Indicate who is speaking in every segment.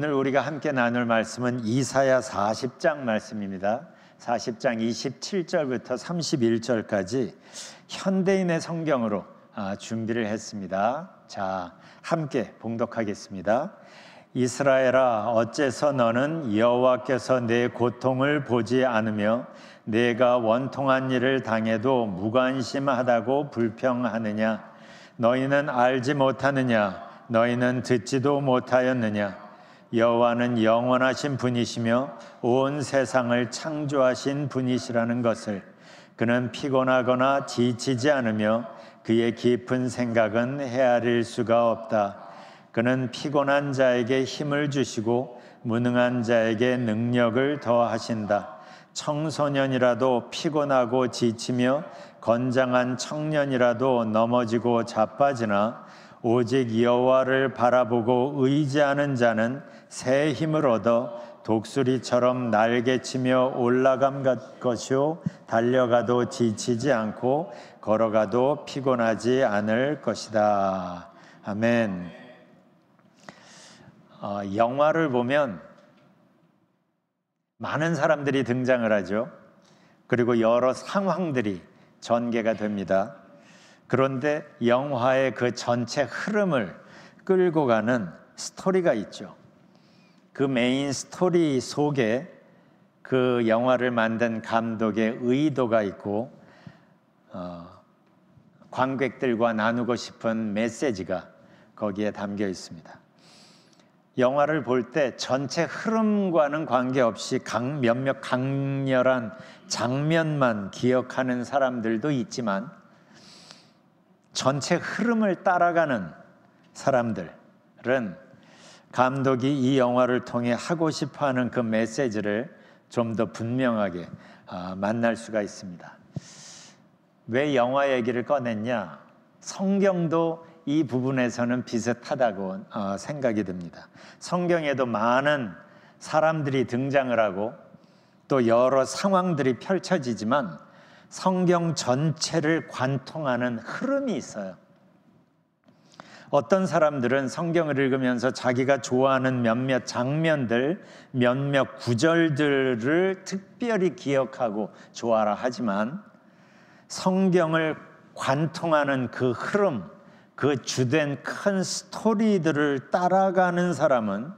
Speaker 1: 오늘 우리가 함께 나눌 말씀은 이사야 40장 말씀입니다. 40장 27절부터 31절까지 현대인의 성경으로 준비를 했습니다. 자, 함께 봉독하겠습니다. 이스라엘아, 어째서 너는 여호와께서 내 고통을 보지 않으며 내가 원통한 일을 당해도 무관심하다고 불평하느냐? 너희는 알지 못하느냐? 너희는 듣지도 못하였느냐? 여호와는 영원하신 분이시며 온 세상을 창조하신 분이시라는 것을. 그는 피곤하거나 지치지 않으며 그의 깊은 생각은 헤아릴 수가 없다. 그는 피곤한 자에게 힘을 주시고 무능한 자에게 능력을 더하신다. 청소년이라도 피곤하고 지치며 건장한 청년이라도 넘어지고 자빠지나 오직 여호와를 바라보고 의지하는 자는 새 힘을 얻어 독수리처럼 날개치며 올라감 것이요 달려가도 지치지 않고 걸어가도 피곤하지 않을 것이다. 아멘. 영화를 보면 많은 사람들이 등장을 하죠. 그리고 여러 상황들이 전개가 됩니다. 그런데 영화의 그 전체 흐름을 끌고 가는 스토리가 있죠. 그 메인 스토리 속에 그 영화를 만든 감독의 의도가 있고 관객들과 나누고 싶은 메시지가 거기에 담겨 있습니다. 영화를 볼 때 전체 흐름과는 관계없이 몇몇 강렬한 장면만 기억하는 사람들도 있지만 전체 흐름을 따라가는 사람들은 감독이 이 영화를 통해 하고 싶어하는 그 메시지를 좀 더 분명하게 만날 수가 있습니다. 왜 영화 얘기를 꺼냈냐? 성경도 이 부분에서는 비슷하다고 생각이 듭니다. 성경에도 많은 사람들이 등장을 하고 또 여러 상황들이 펼쳐지지만 성경 전체를 관통하는 흐름이 있어요. 어떤 사람들은 성경을 읽으면서 자기가 좋아하는 몇몇 장면들, 몇몇 구절들을 특별히 기억하고 좋아라 하지만 성경을 관통하는 그 흐름, 그 주된 큰 스토리들을 따라가는 사람은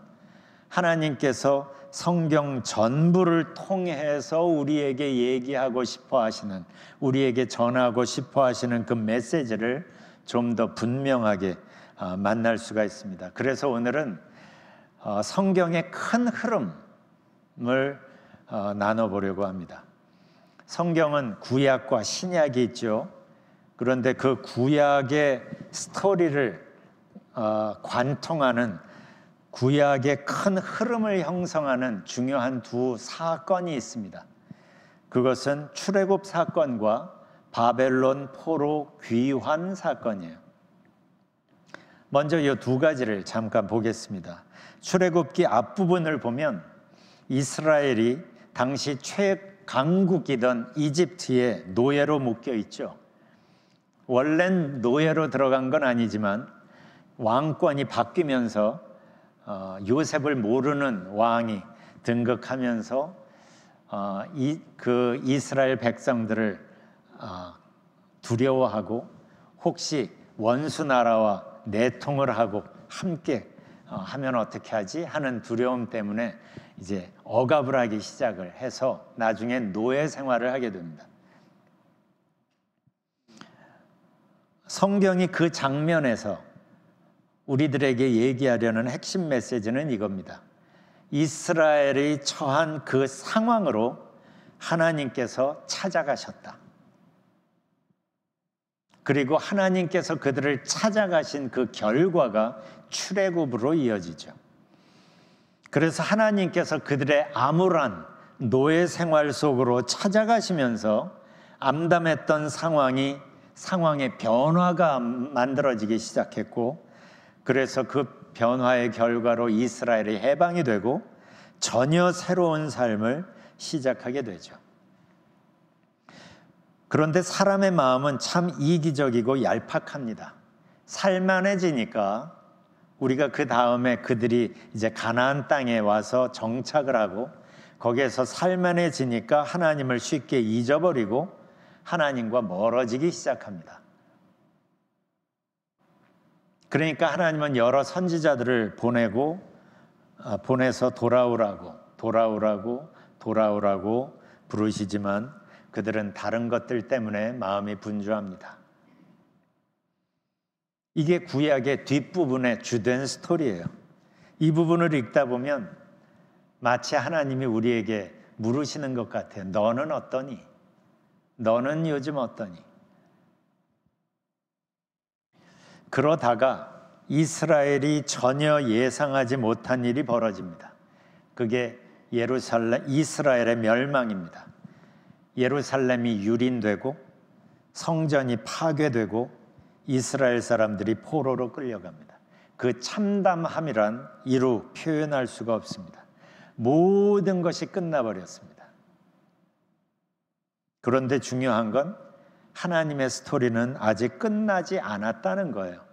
Speaker 1: 하나님께서 성경 전부를 통해서 우리에게 얘기하고 싶어 하시는, 우리에게 전하고 싶어 하시는 그 메시지를 좀 더 분명하게 만날 수가 있습니다. 그래서 오늘은 성경의 큰 흐름을 나눠보려고 합니다. 성경은 구약과 신약이 있죠. 그런데 그 구약의 스토리를 관통하는 구약의 큰 흐름을 형성하는 중요한 두 사건이 있습니다. 그것은 출애굽 사건과 바벨론 포로 귀환 사건이에요. 먼저 이 두 가지를 잠깐 보겠습니다. 출애굽기 앞부분을 보면 이스라엘이 당시 최강국이던 이집트에 노예로 묶여 있죠. 원래는 노예로 들어간 건 아니지만 왕권이 바뀌면서 요셉을 모르는 왕이 등극하면서 그 이스라엘 백성들을 두려워하고 혹시 원수 나라와 내통을 하고 함께 하면 어떻게 하지 하는 두려움 때문에 이제 억압을 하기 시작을 해서 나중에 노예 생활을 하게 됩니다. 성경이 그 장면에서 우리들에게 얘기하려는 핵심 메시지는 이겁니다. 이스라엘이 처한 그 상황으로 하나님께서 찾아가셨다. 그리고 하나님께서 그들을 찾아가신 그 결과가 출애굽으로 이어지죠. 그래서 하나님께서 그들의 암울한 노예 생활 속으로 찾아가시면서 암담했던 상황의 변화가 만들어지기 시작했고, 그래서 그 변화의 결과로 이스라엘이 해방이 되고 전혀 새로운 삶을 시작하게 되죠. 그런데 사람의 마음은 참 이기적이고 얄팍합니다. 살만해지니까 우리가 그 다음에 그들이 이제 가나안 땅에 와서 정착을 하고 거기에서 살만해지니까 하나님을 쉽게 잊어버리고 하나님과 멀어지기 시작합니다. 그러니까 하나님은 여러 선지자들을 보내서 돌아오라고 부르시지만 그들은 다른 것들 때문에 마음이 분주합니다. 이게 구약의 뒷부분의 주된 스토리예요. 이 부분을 읽다 보면 마치 하나님이 우리에게 물으시는 것 같아요. 너는 어떠니? 너는 요즘 어떠니? 그러다가 이스라엘이 전혀 예상하지 못한 일이 벌어집니다. 그게 이스라엘의 멸망입니다. 예루살렘이 유린되고 성전이 파괴되고 이스라엘 사람들이 포로로 끌려갑니다. 그 참담함이란 이루 표현할 수가 없습니다. 모든 것이 끝나버렸습니다. 그런데 중요한 건 하나님의 스토리는 아직 끝나지 않았다는 거예요.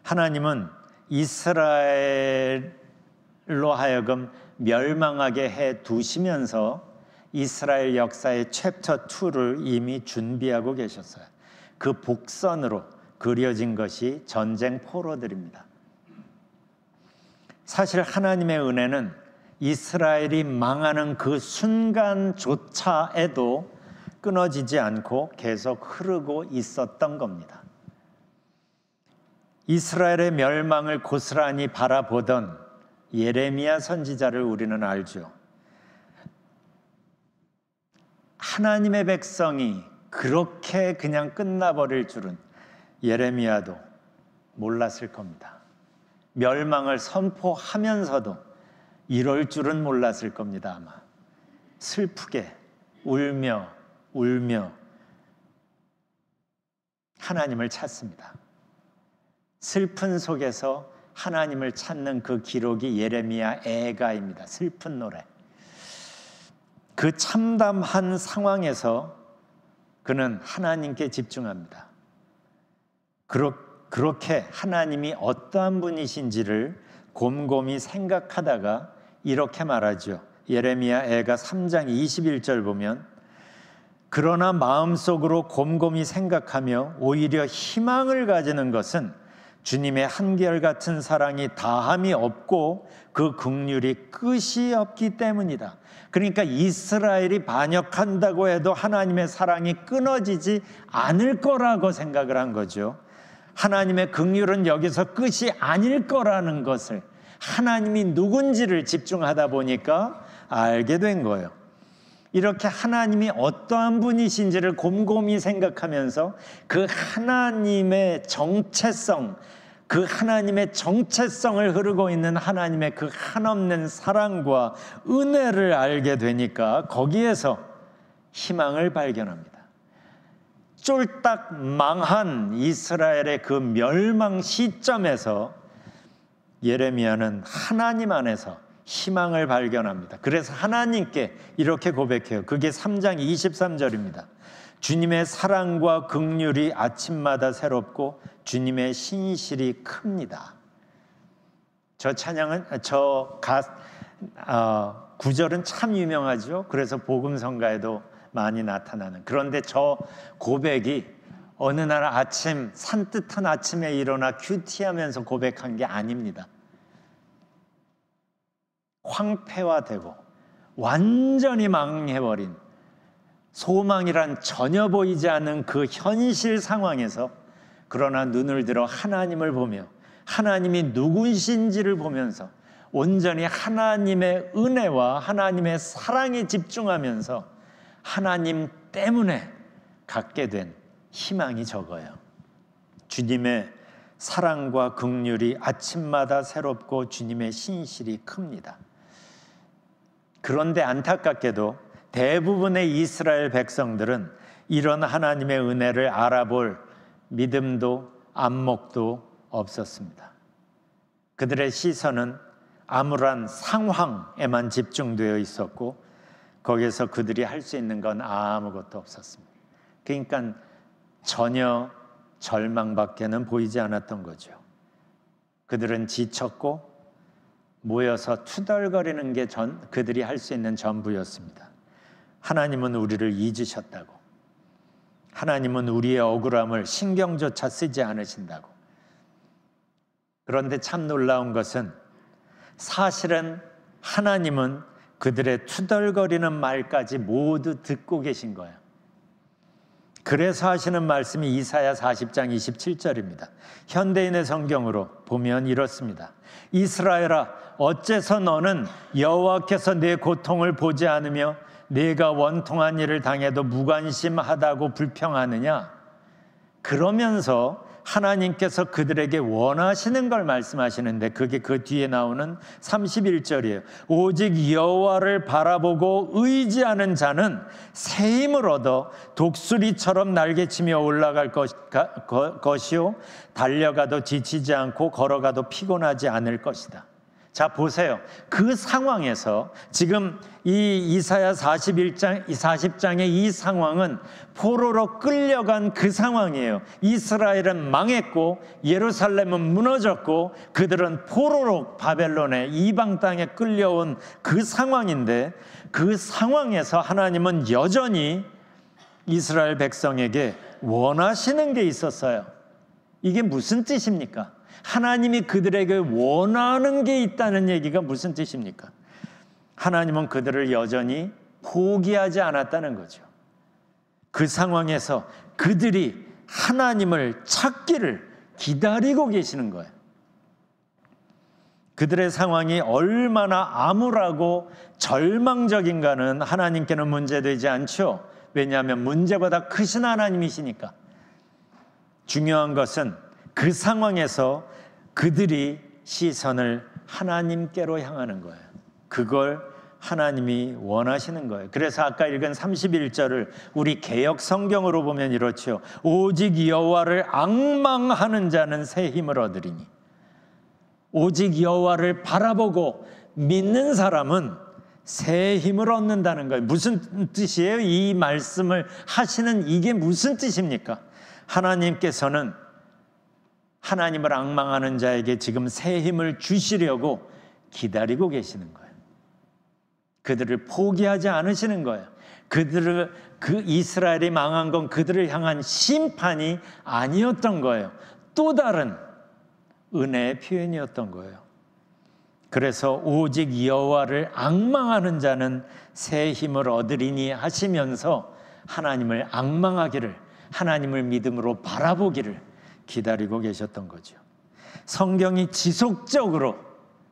Speaker 1: 하나님은 이스라엘로 하여금 멸망하게 해 두시면서 이스라엘 역사의 챕터 2를 이미 준비하고 계셨어요. 그 복선으로 그려진 것이 전쟁 포로들입니다. 사실 하나님의 은혜는 이스라엘이 망하는 그 순간조차에도 끊어지지 않고 계속 흐르고 있었던 겁니다. 이스라엘의 멸망을 고스란히 바라보던 예레미야 선지자를 우리는 알죠. 하나님의 백성이 그렇게 그냥 끝나버릴 줄은 예레미야도 몰랐을 겁니다. 멸망을 선포하면서도 이럴 줄은 몰랐을 겁니다. 아마 슬프게 울며 하나님을 찾습니다. 슬픈 속에서 하나님을 찾는 그 기록이 예레미야 애가입니다. 슬픈 노래. 그 참담한 상황에서 그는 하나님께 집중합니다. 그렇게 하나님이 어떠한 분이신지를 곰곰이 생각하다가 이렇게 말하죠. 예레미야 애가 3장 21절 보면 그러나 마음속으로 곰곰이 생각하며 오히려 희망을 가지는 것은 주님의 한결같은 사랑이 다함이 없고 그 긍휼이 끝이 없기 때문이다. 그러니까 이스라엘이 반역한다고 해도 하나님의 사랑이 끊어지지 않을 거라고 생각을 한 거죠. 하나님의 긍휼은 여기서 끝이 아닐 거라는 것을 하나님이 누군지를 집중하다 보니까 알게 된 거예요. 이렇게 하나님이 어떠한 분이신지를 곰곰이 생각하면서 그 하나님의 정체성을 흐르고 있는 하나님의 그 한없는 사랑과 은혜를 알게 되니까 거기에서 희망을 발견합니다. 쫄딱 망한 이스라엘의 그 멸망 시점에서 예레미야는 하나님 안에서 희망을 발견합니다. 그래서 하나님께 이렇게 고백해요. 그게 3장 23절입니다. 주님의 사랑과 긍휼이 아침마다 새롭고 주님의 신실이 큽니다. 구절은 참 유명하죠. 그래서 복음성가에도 많이 나타나는. 그런데 저 고백이 어느 날 아침 산뜻한 아침에 일어나 큐티하면서 고백한 게 아닙니다. 황폐화되고 완전히 망해버린 소망이란 전혀 보이지 않는 그 현실 상황에서 그러나 눈을 들어 하나님을 보며 하나님이 누구신지를 보면서 온전히 하나님의 은혜와 하나님의 사랑에 집중하면서 하나님 때문에 갖게 된 희망이 적어요. 주님의 사랑과 긍휼이 아침마다 새롭고 주님의 신실이 큽니다. 그런데 안타깝게도 대부분의 이스라엘 백성들은 이런 하나님의 은혜를 알아볼 믿음도 안목도 없었습니다. 그들의 시선은 암울한 상황에만 집중되어 있었고 거기에서 그들이 할 수 있는 건 아무것도 없었습니다. 그러니까 전혀 절망밖에는 보이지 않았던 거죠. 그들은 지쳤고 모여서 투덜거리는 게 그들이 할 수 있는 전부였습니다. 하나님은 우리를 잊으셨다고, 하나님은 우리의 억울함을 신경조차 쓰지 않으신다고. 그런데 참 놀라운 것은 사실은 하나님은 그들의 투덜거리는 말까지 모두 듣고 계신 거예요. 그래서 하시는 말씀이 이사야 40장 27절입니다. 현대인의 성경으로 보면 이렇습니다. 이스라엘아, 어째서 너는 여호와께서 내 고통을 보지 않으며 내가 원통한 일을 당해도 무관심하다고 불평하느냐? 그러면서 하나님께서 그들에게 원하시는 걸 말씀하시는데 그게 그 뒤에 나오는 31절이에요. 오직 여호와를 바라보고 의지하는 자는 새 힘을 얻어 독수리처럼 날개치며 올라갈 것이요 달려가도 지치지 않고 걸어가도 피곤하지 않을 것이다. 자, 보세요. 그 상황에서 지금 이 이사야 40장의 이 상황은 포로로 끌려간 그 상황이에요. 이스라엘은 망했고 예루살렘은 무너졌고 그들은 포로로 바벨론의 이방 땅에 끌려온 그 상황인데, 그 상황에서 하나님은 여전히 이스라엘 백성에게 원하시는 게 있었어요. 이게 무슨 뜻입니까? 하나님이 그들에게 원하는 게 있다는 얘기가 무슨 뜻입니까? 하나님은 그들을 여전히 포기하지 않았다는 거죠. 그 상황에서 그들이 하나님을 찾기를 기다리고 계시는 거예요. 그들의 상황이 얼마나 암울하고 절망적인가는 하나님께는 문제되지 않죠. 왜냐하면 문제보다 크신 하나님이시니까. 중요한 것은 그 상황에서 그들이 시선을 하나님께로 향하는 거예요. 그걸 하나님이 원하시는 거예요. 그래서 아까 읽은 31절을 우리 개역 성경으로 보면 이렇죠. 오직 여호와를 앙망하는 자는 새 힘을 얻으리니. 오직 여호와를 바라보고 믿는 사람은 새 힘을 얻는다는 거예요. 무슨 뜻이에요? 이 말씀을 하시는 이게 무슨 뜻입니까? 하나님께서는 하나님을 앙망하는 자에게 지금 새 힘을 주시려고 기다리고 계시는 거예요. 그들을 포기하지 않으시는 거예요. 그 이스라엘이 망한 건 그들을 향한 심판이 아니었던 거예요. 또 다른 은혜의 표현이었던 거예요. 그래서 오직 여호와를 앙망하는 자는 새 힘을 얻으리니 하시면서 하나님을 앙망하기를, 하나님을 믿음으로 바라보기를 기다리고 계셨던 거죠. 성경이 지속적으로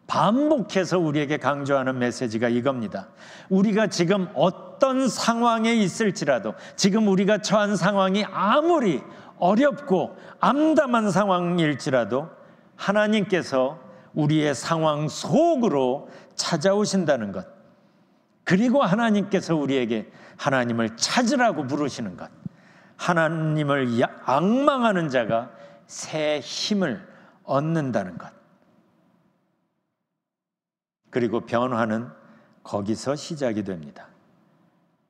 Speaker 1: 반복해서 우리에게 강조하는 메시지가 이겁니다. 우리가 지금 어떤 상황에 있을지라도, 지금 우리가 처한 상황이 아무리 어렵고 암담한 상황일지라도 하나님께서 우리의 상황 속으로 찾아오신다는 것, 그리고 하나님께서 우리에게 하나님을 찾으라고 부르시는 것, 하나님을 앙망하는 자가 새 힘을 얻는다는 것, 그리고 변화는 거기서 시작이 됩니다.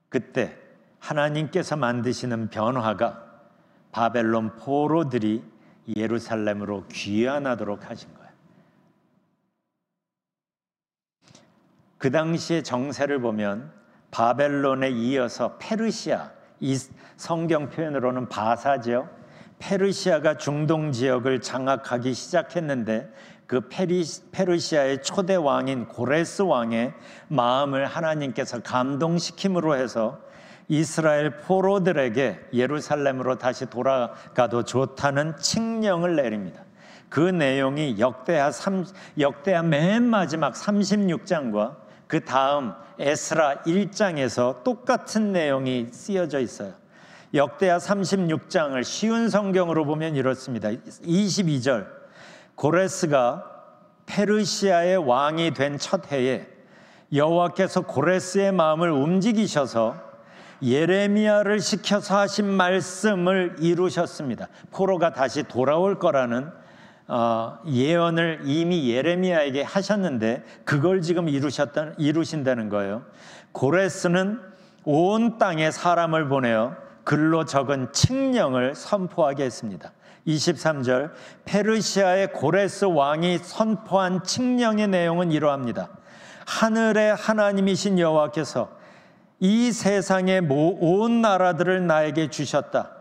Speaker 1: 그때 하나님께서 만드시는 변화가 바벨론 포로들이 예루살렘으로 귀환하도록 하신 거예요. 그 당시의 정세를 보면 바벨론에 이어서 페르시아, 이 성경 표현으로는 바사죠. 페르시아가 중동 지역을 장악하기 시작했는데 그 페르시아의 초대 왕인 고레스 왕의 마음을 하나님께서 감동시킴으로 해서 이스라엘 포로들에게 예루살렘으로 다시 돌아가도 좋다는 칙령을 내립니다. 그 내용이 역대하 맨 마지막 36장과 그 다음 에스라 1장에서 똑같은 내용이 쓰여져 있어요. 역대하 36장을 쉬운 성경으로 보면 이렇습니다. 22절, 고레스가 페르시아의 왕이 된 첫 해에 여호와께서 고레스의 마음을 움직이셔서 예레미야를 시켜서 하신 말씀을 이루셨습니다. 포로가 다시 돌아올 거라는 예언을 이미 예레미야에게 하셨는데 그걸 지금 이루신다는 거예요. 고레스는 온 땅에 사람을 보내어 글로 적은 칙령을 선포하게 했습니다. 23절, 페르시아의 고레스 왕이 선포한 칙령의 내용은 이러합니다. 하늘의 하나님이신 여호와께서 이 세상의 온 나라들을 나에게 주셨다.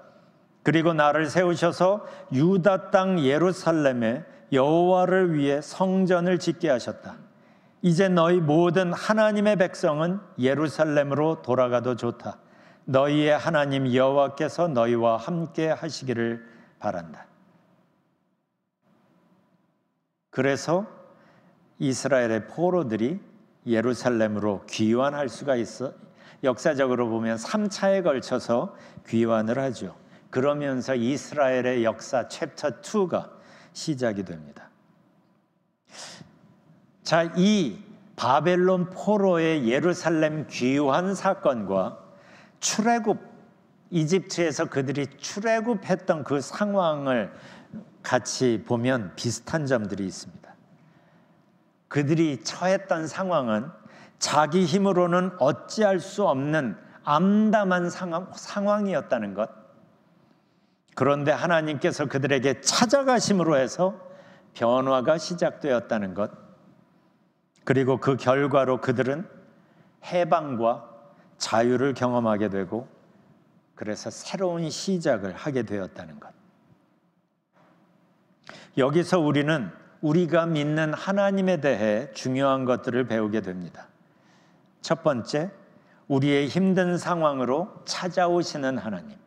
Speaker 1: 그리고 나를 세우셔서 유다 땅 예루살렘에 여호와를 위해 성전을 짓게 하셨다. 이제 너희 모든 하나님의 백성은 예루살렘으로 돌아가도 좋다. 너희의 하나님 여호와께서 너희와 함께 하시기를 바란다. 그래서 이스라엘의 포로들이 예루살렘으로 귀환할 수가 있어. 역사적으로 보면 3차에 걸쳐서 귀환을 하죠. 그러면서 이스라엘의 역사 챕터 2가 시작이 됩니다. 자, 이 바벨론 포로의 예루살렘 귀환 사건과 출애굽, 이집트에서 그들이 출애굽했던 그 상황을 같이 보면 비슷한 점들이 있습니다. 그들이 처했던 상황은 자기 힘으로는 어찌할 수 없는 암담한 상황이었다는 것. 그런데 하나님께서 그들에게 찾아가심으로 해서 변화가 시작되었다는 것. 그리고 그 결과로 그들은 해방과 자유를 경험하게 되고, 그래서 새로운 시작을 하게 되었다는 것. 여기서 우리는 우리가 믿는 하나님에 대해 중요한 것들을 배우게 됩니다. 첫 번째, 우리의 힘든 상황으로 찾아오시는 하나님.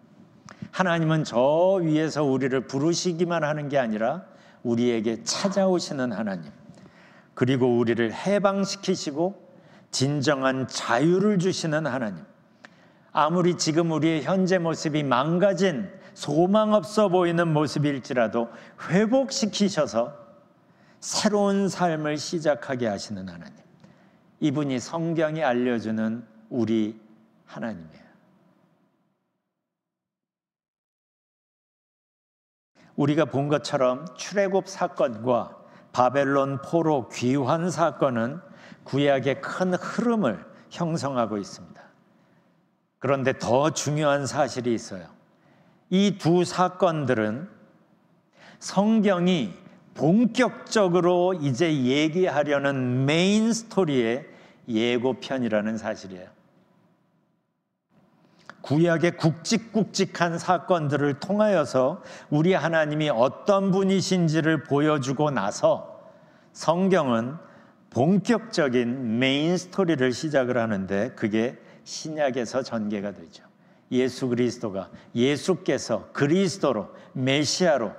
Speaker 1: 하나님은 저 위에서 우리를 부르시기만 하는 게 아니라 우리에게 찾아오시는 하나님. 그리고 우리를 해방시키시고 진정한 자유를 주시는 하나님. 아무리 지금 우리의 현재 모습이 망가진 소망 없어 보이는 모습일지라도 회복시키셔서 새로운 삶을 시작하게 하시는 하나님. 이분이 성경이 알려주는 우리 하나님이에요. 우리가 본 것처럼 출애굽 사건과 바벨론 포로 귀환 사건은 구약의 큰 흐름을 형성하고 있습니다. 그런데 더 중요한 사실이 있어요. 이 두 사건들은 성경이 본격적으로 이제 얘기하려는 메인 스토리의 예고편이라는 사실이에요. 구약의 굵직굵직한 사건들을 통하여서 우리 하나님이 어떤 분이신지를 보여주고 나서 성경은 본격적인 메인 스토리를 시작을 하는데, 그게 신약에서 전개가 되죠. 예수께서 그리스도로, 메시아로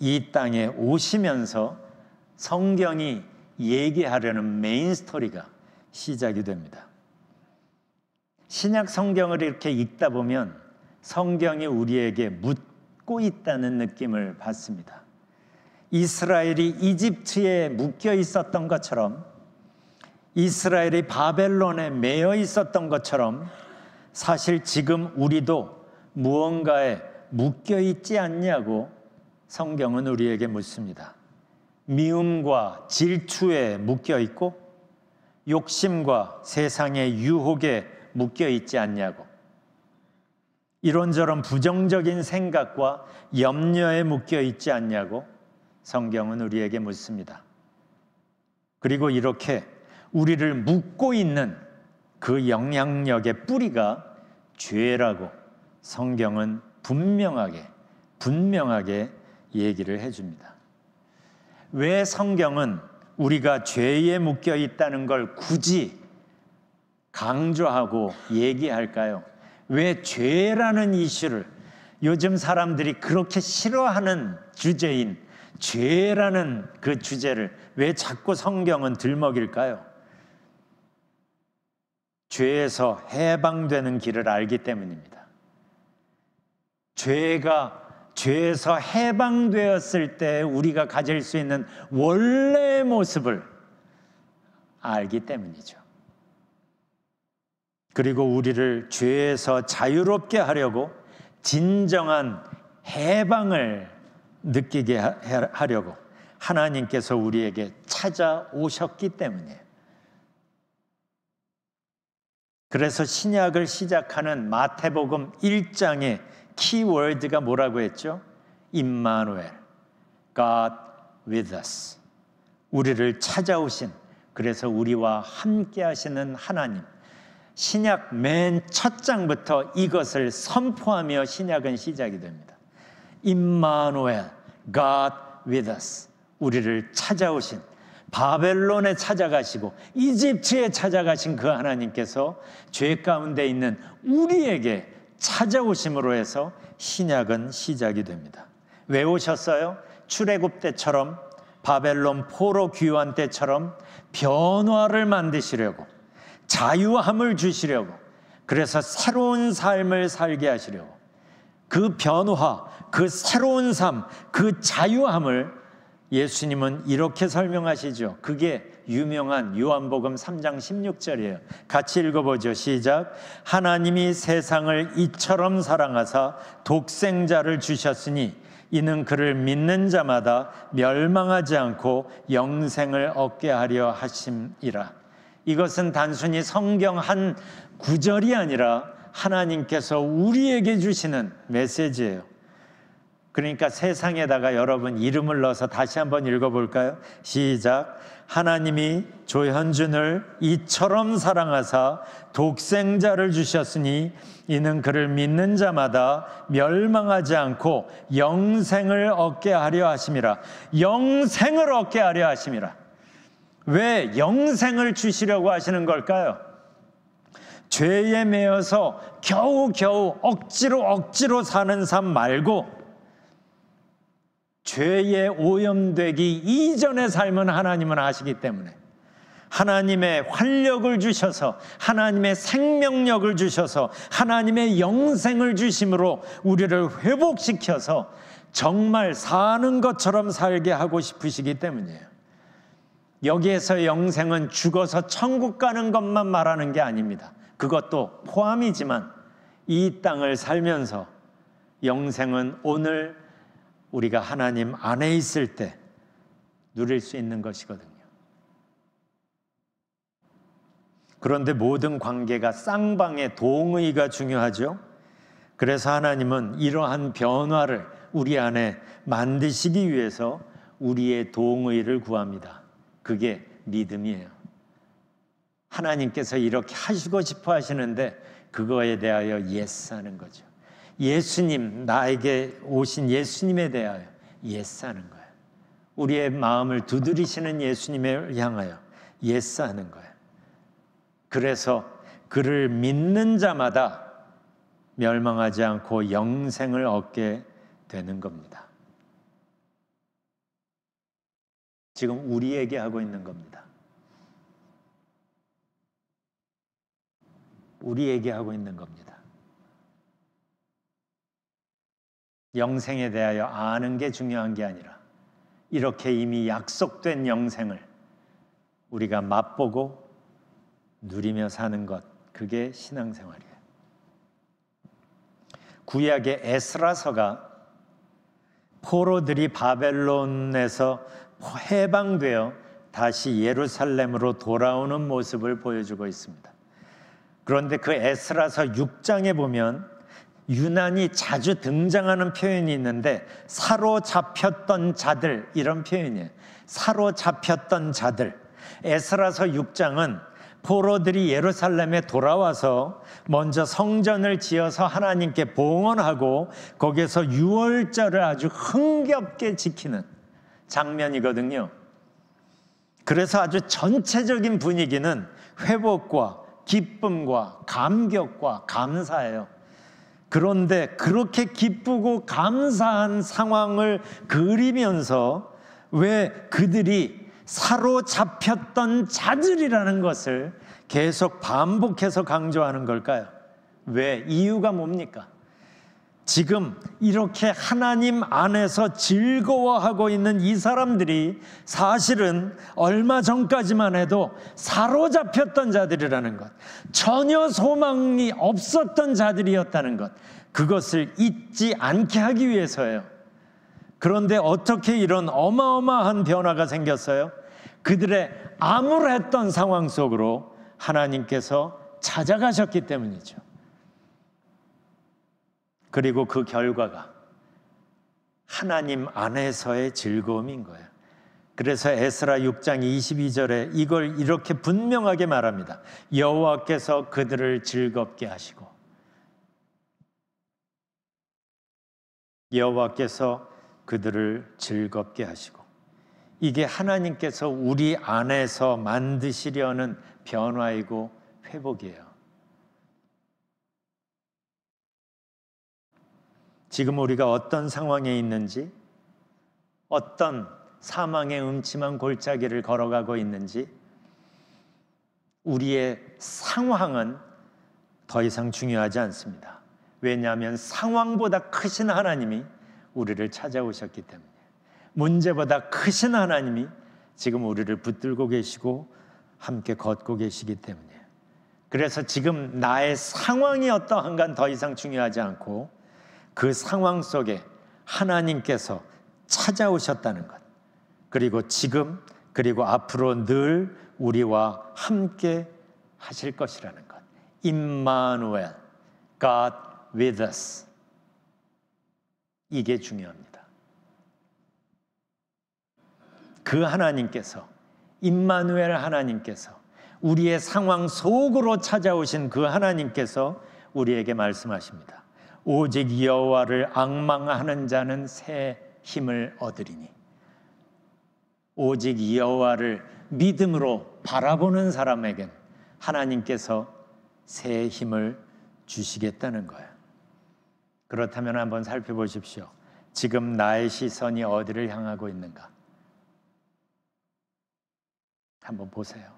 Speaker 1: 이 땅에 오시면서 성경이 얘기하려는 메인 스토리가 시작이 됩니다. 신약 성경을 이렇게 읽다 보면 성경이 우리에게 묻고 있다는 느낌을 받습니다. 이스라엘이 이집트에 묶여 있었던 것처럼, 이스라엘이 바벨론에 매여 있었던 것처럼 사실 지금 우리도 무언가에 묶여 있지 않냐고 성경은 우리에게 묻습니다. 미움과 질투에 묶여 있고 욕심과 세상의 유혹에 묶여 있지 않냐고, 이런저런 부정적인 생각과 염려에 묶여 있지 않냐고 성경은 우리에게 묻습니다. 그리고 이렇게 우리를 묶고 있는 그 영향력의 뿌리가 죄라고 성경은 분명하게 얘기를 해줍니다. 왜 성경은 우리가 죄에 묶여 있다는 걸 굳이 강조하고 얘기할까요? 왜 죄라는 이슈를, 요즘 사람들이 그렇게 싫어하는 주제인 죄라는 그 주제를 왜 자꾸 성경은 들먹일까요? 죄에서 해방되는 길을 알기 때문입니다. 죄에서 해방되었을 때 우리가 가질 수 있는 원래의 모습을 알기 때문이죠. 그리고 우리를 죄에서 자유롭게 하려고, 진정한 해방을 느끼게 하려고 하나님께서 우리에게 찾아오셨기 때문이에요. 그래서 신약을 시작하는 마태복음 1장의 키워드가 뭐라고 했죠? 임마누엘, God with us. 우리를 찾아오신, 그래서 우리와 함께 하시는 하나님. 신약 맨 첫 장부터 이것을 선포하며 신약은 시작이 됩니다. 임마누엘, God with us. 우리를 찾아오신, 바벨론에 찾아가시고 이집트에 찾아가신 그 하나님께서 죄 가운데 있는 우리에게 찾아오심으로 해서 신약은 시작이 됩니다. 왜 오셨어요? 출애굽 때처럼, 바벨론 포로 귀환 때처럼 변화를 만드시려고, 자유함을 주시려고, 그래서 새로운 삶을 살게 하시려고, 그 변화, 그 새로운 삶, 그 자유함을 예수님은 이렇게 설명하시죠. 그게 유명한 요한복음 3장 16절이에요. 같이 읽어보죠. 시작. 하나님이 세상을 이처럼 사랑하사 독생자를 주셨으니 이는 그를 믿는 자마다 멸망하지 않고 영생을 얻게 하려 하심이라. 이것은 단순히 성경 한 구절이 아니라 하나님께서 우리에게 주시는 메시지예요. 그러니까 세상에다가 여러분 이름을 넣어서 다시 한번 읽어볼까요? 시작. 하나님이 조현준을 이처럼 사랑하사 독생자를 주셨으니 이는 그를 믿는 자마다 멸망하지 않고 영생을 얻게 하려 하심이라. 영생을 얻게 하려 하심이라. 왜 영생을 주시려고 하시는 걸까요? 죄에 매여서 겨우겨우 억지로 사는 삶 말고 죄에 오염되기 이전의 삶은 하나님은 아시기 때문에 하나님의 활력을 주셔서, 하나님의 생명력을 주셔서, 하나님의 영생을 주심으로 우리를 회복시켜서 정말 사는 것처럼 살게 하고 싶으시기 때문이에요. 여기에서 영생은 죽어서 천국 가는 것만 말하는 게 아닙니다. 그것도 포함이지만 이 땅을 살면서 영생은 오늘 우리가 하나님 안에 있을 때 누릴 수 있는 것이거든요. 그런데 모든 관계가 쌍방의 동의가 중요하죠. 그래서 하나님은 이러한 변화를 우리 안에 만드시기 위해서 우리의 동의를 구합니다. 그게 믿음이에요. 하나님께서 이렇게 하시고 싶어 하시는데 그거에 대하여 예스하는 거죠. 예수님, 나에게 오신 예수님에 대하여 예스하는 거예요. 우리의 마음을 두드리시는 예수님을 향하여 예스하는 거예요. 그래서 그를 믿는 자마다 멸망하지 않고 영생을 얻게 되는 겁니다. 지금 우리에게 하고 있는 겁니다. 우리에게 하고 있는 겁니다. 영생에 대하여 아는 게 중요한 게 아니라 이렇게 이미 약속된 영생을 우리가 맛보고 누리며 사는 것, 그게 신앙생활이에요. 구약의 에스라서가 포로들이 바벨론에서 해방되어 다시 예루살렘으로 돌아오는 모습을 보여주고 있습니다. 그런데 그 에스라서 6장에 보면 유난히 자주 등장하는 표현이 있는데 사로잡혔던 자들, 이런 표현이에요. 사로잡혔던 자들. 에스라서 6장은 포로들이 예루살렘에 돌아와서 먼저 성전을 지어서 하나님께 봉헌하고 거기에서 유월절을 아주 흥겹게 지키는 장면이거든요. 그래서 아주 전체적인 분위기는 회복과 기쁨과 감격과 감사예요. 그런데 그렇게 기쁘고 감사한 상황을 그리면서 왜 그들이 사로잡혔던 자들이라는 것을 계속 반복해서 강조하는 걸까요? 왜? 이유가 뭡니까? 지금 이렇게 하나님 안에서 즐거워하고 있는 이 사람들이 사실은 얼마 전까지만 해도 사로잡혔던 자들이라는 것, 전혀 소망이 없었던 자들이었다는 것, 그것을 잊지 않게 하기 위해서예요. 그런데 어떻게 이런 어마어마한 변화가 생겼어요? 그들의 암울했던 상황 속으로 하나님께서 찾아가셨기 때문이죠. 그리고 그 결과가 하나님 안에서의 즐거움인 거예요. 그래서 에스라 6장 22절에 이걸 이렇게 분명하게 말합니다. 여호와께서 그들을 즐겁게 하시고, 여호와께서 그들을 즐겁게 하시고, 이게 하나님께서 우리 안에서 만드시려는 변화이고 회복이에요. 지금 우리가 어떤 상황에 있는지, 어떤 사망의 음침한 골짜기를 걸어가고 있는지, 우리의 상황은 더 이상 중요하지 않습니다. 왜냐하면 상황보다 크신 하나님이 우리를 찾아오셨기 때문에, 문제보다 크신 하나님이 지금 우리를 붙들고 계시고 함께 걷고 계시기 때문에, 그래서 지금 나의 상황이 어떠한간 더 이상 중요하지 않고 그 상황 속에 하나님께서 찾아오셨다는 것, 그리고 지금 그리고 앞으로 늘 우리와 함께 하실 것이라는 것, 임마누엘, God with us, 이게 중요합니다. 그 하나님께서, 임마누엘 하나님께서, 우리의 상황 속으로 찾아오신 그 하나님께서 우리에게 말씀하십니다. 오직 여호와를 앙망하는 자는 새 힘을 얻으리니, 오직 여호와를 믿음으로 바라보는 사람에겐 하나님께서 새 힘을 주시겠다는 거예요. 그렇다면 한번 살펴보십시오. 지금 나의 시선이 어디를 향하고 있는가? 한번 보세요.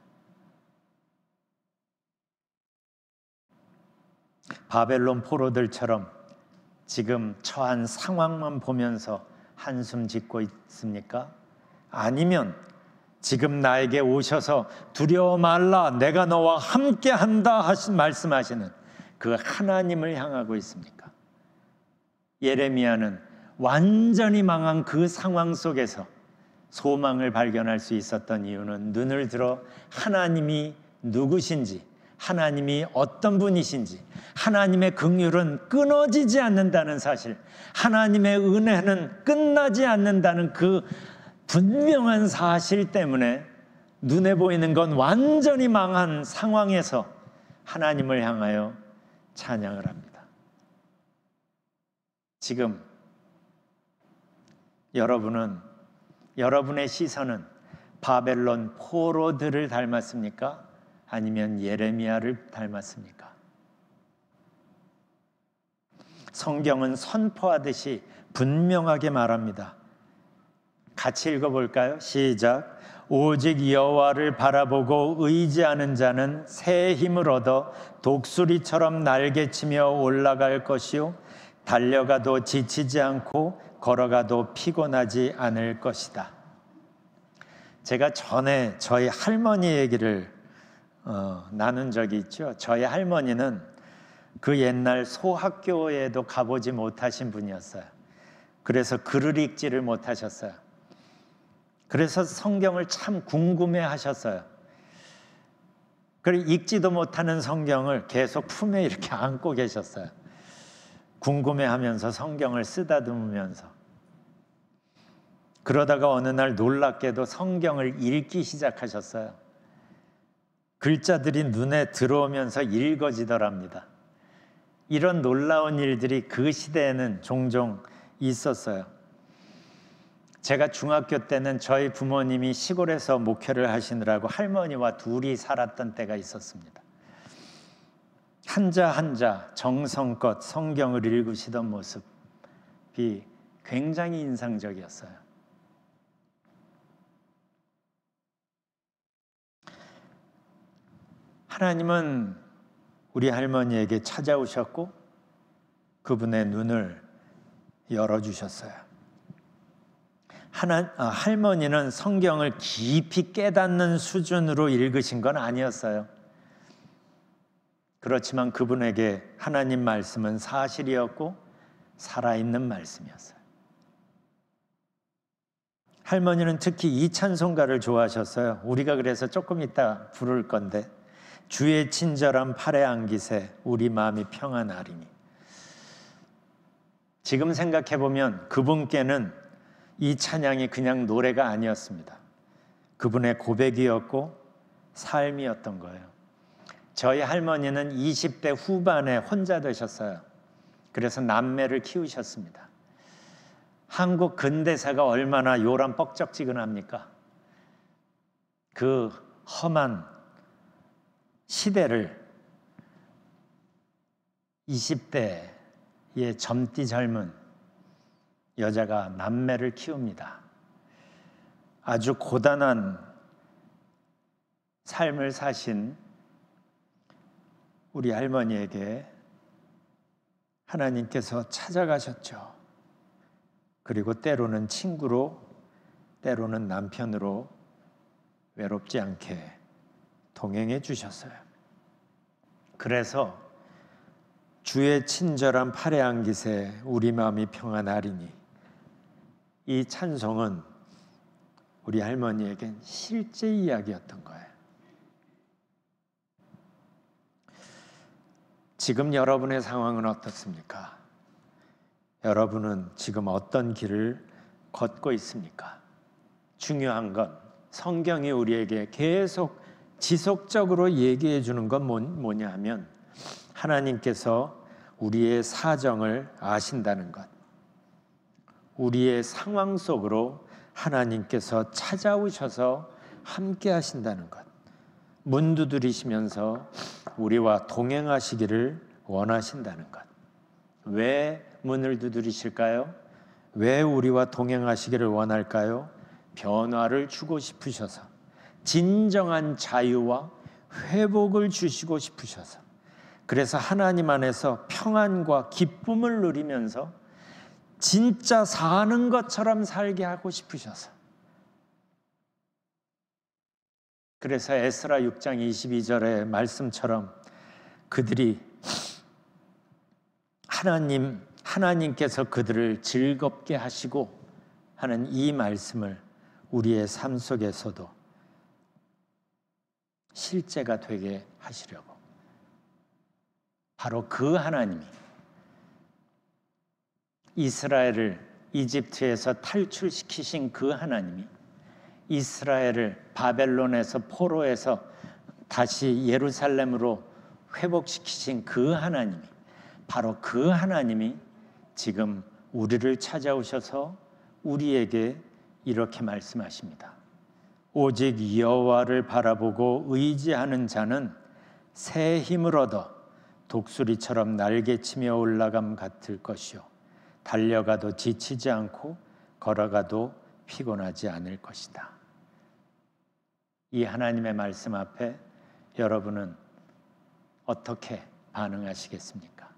Speaker 1: 바벨론 포로들처럼 지금 처한 상황만 보면서 한숨 짓고 있습니까? 아니면 지금 나에게 오셔서 두려워 말라, 내가 너와 함께 한다 말씀하시는 그 하나님을 향하고 있습니까? 예레미야는 완전히 망한 그 상황 속에서 소망을 발견할 수 있었던 이유는 눈을 들어 하나님이 누구신지, 하나님이 어떤 분이신지, 하나님의 긍휼은 끊어지지 않는다는 사실, 하나님의 은혜는 끝나지 않는다는 그 분명한 사실 때문에 눈에 보이는 건 완전히 망한 상황에서 하나님을 향하여 찬양을 합니다. 지금 여러분의 시선은 바벨론 포로들을 닮았습니까? 아니면 예레미야를 닮았습니까? 성경은 선포하듯이 분명하게 말합니다. 같이 읽어볼까요? 시작. 오직 여호와를 바라보고 의지하는 자는 새 힘을 얻어 독수리처럼 날개치며 올라갈 것이요 달려가도 지치지 않고 걸어가도 피곤하지 않을 것이다. 제가 전에 저희 할머니 얘기를 나눈 적이 있죠. 저희 할머니는 그 옛날 소학교에도 가보지 못하신 분이었어요. 그래서 글을 읽지를 못하셨어요. 그래서 성경을 참 궁금해 하셨어요. 그리고 읽지도 못하는 성경을 계속 품에 이렇게 안고 계셨어요. 궁금해 하면서 성경을 쓰다듬으면서. 그러다가 어느 날 놀랍게도 성경을 읽기 시작하셨어요. 글자들이 눈에 들어오면서 읽어지더랍니다. 이런 놀라운 일들이 그 시대에는 종종 있었어요. 제가 중학교 때는 저희 부모님이 시골에서 목회를 하시느라고 할머니와 둘이 살았던 때가 있었습니다. 한자 한자 정성껏 성경을 읽으시던 모습이 굉장히 인상적이었어요. 하나님은 우리 할머니에게 찾아오셨고 그분의 눈을 열어주셨어요. 할머니는 성경을 깊이 깨닫는 수준으로 읽으신 건 아니었어요. 그렇지만 그분에게 하나님 말씀은 사실이었고 살아있는 말씀이었어요. 할머니는 특히 이 찬송가를 좋아하셨어요. 우리가 그래서 조금 이따 부를 건데, 주의 친절한 팔에 안기세 우리 마음이 평안하리니. 지금 생각해 보면 그분께는 이 찬양이 그냥 노래가 아니었습니다. 그분의 고백이었고 삶이었던 거예요. 저희 할머니는 20대 후반에 혼자 되셨어요. 그래서 남매를 키우셨습니다. 한국 근대사가 얼마나 요란 뻑적지근합니까? 그 험한 시대를 20대의 젊디 젊은 여자가 남매를 키웁니다. 아주 고단한 삶을 사신 우리 할머니에게 하나님께서 찾아가셨죠. 그리고 때로는 친구로, 때로는 남편으로 외롭지 않게 동행해 주셨어요. 그래서 주의 친절한 팔에 안기세 우리 마음이 평안하리니, 이 찬송은 우리 할머니에겐 실제 이야기였던 거예요. 지금 여러분의 상황은 어떻습니까? 여러분은 지금 어떤 길을 걷고 있습니까? 중요한 건 성경이 우리에게 계속 지속적으로 얘기해 주는 건 뭐냐 하면, 하나님께서 우리의 사정을 아신다는 것, 우리의 상황 속으로 하나님께서 찾아오셔서 함께 하신다는 것, 문 두드리시면서 우리와 동행하시기를 원하신다는 것. 왜 문을 두드리실까요? 왜 우리와 동행하시기를 원할까요? 변화를 주고 싶으셔서, 진정한 자유와 회복을 주시고 싶으셔서, 그래서 하나님 안에서 평안과 기쁨을 누리면서 진짜 사는 것처럼 살게 하고 싶으셔서, 그래서 에스라 6장 22절의 말씀처럼 그들이 하나님께서 그들을 즐겁게 하시고 하는 이 말씀을 우리의 삶 속에서도 실제가 되게 하시려고, 바로 그 하나님이 이스라엘을 이집트에서 탈출시키신 그 하나님이 이스라엘을 바벨론에서, 포로에서 다시 예루살렘으로 회복시키신 그 하나님이, 바로 그 하나님이 지금 우리를 찾아오셔서 우리에게 이렇게 말씀하십니다. 오직 여호와를 바라보고 의지하는 자는 새 힘을 얻어 독수리처럼 날개치며 올라감 같을 것이요, 달려가도 지치지 않고 걸어가도 피곤하지 않을 것이다. 이 하나님의 말씀 앞에 여러분은 어떻게 반응하시겠습니까?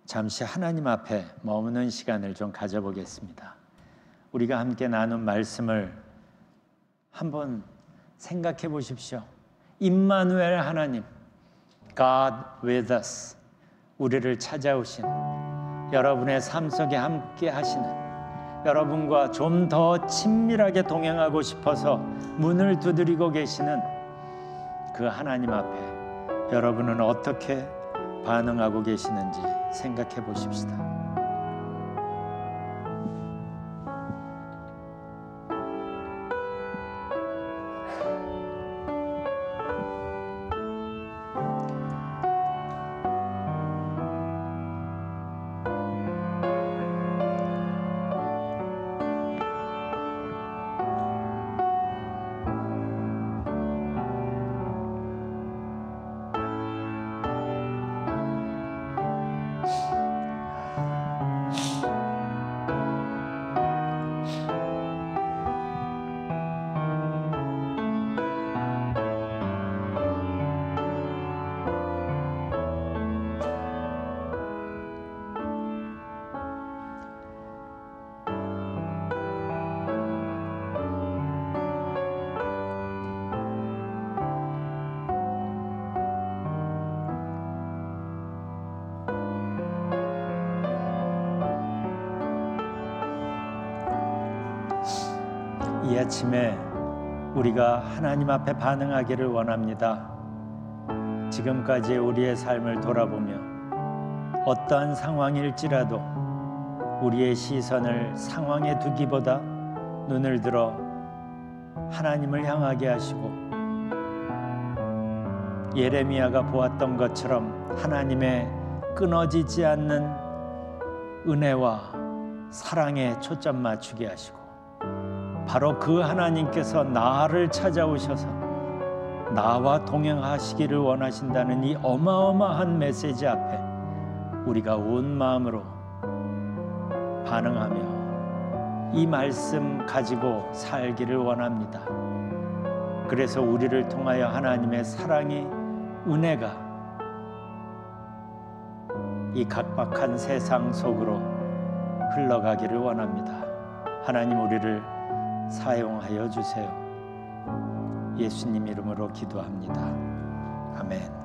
Speaker 1: 잠시 하나님 앞에 머무는 시간을 좀 가져보겠습니다. 우리가 함께 나눈 말씀을 한번 생각해 보십시오. 임마누엘 하나님, God with us, 우리를 찾아오신, 여러분의 삶 속에 함께 하시는, 여러분과 좀 더 친밀하게 동행하고 싶어서 문을 두드리고 계시는 그 하나님 앞에 여러분은 어떻게 반응하고 계시는지 생각해 보십시다. 이 아침에 우리가 하나님 앞에 반응하기를 원합니다. 지금까지 우리의 삶을 돌아보며 어떠한 상황일지라도 우리의 시선을 상황에 두기보다 눈을 들어 하나님을 향하게 하시고, 예레미야가 보았던 것처럼 하나님의 끊어지지 않는 은혜와 사랑에 초점 맞추게 하시고, 바로 그 하나님께서 나를 찾아오셔서 나와 동행하시기를 원하신다는 이 어마어마한 메시지 앞에 우리가 온 마음으로 반응하며 이 말씀 가지고 살기를 원합니다. 그래서 우리를 통하여 하나님의 사랑이, 은혜가 이 각박한 세상 속으로 흘러가기를 원합니다. 하나님, 우리를 사용하여 주세요. 예수님 이름으로 기도합니다. 아멘.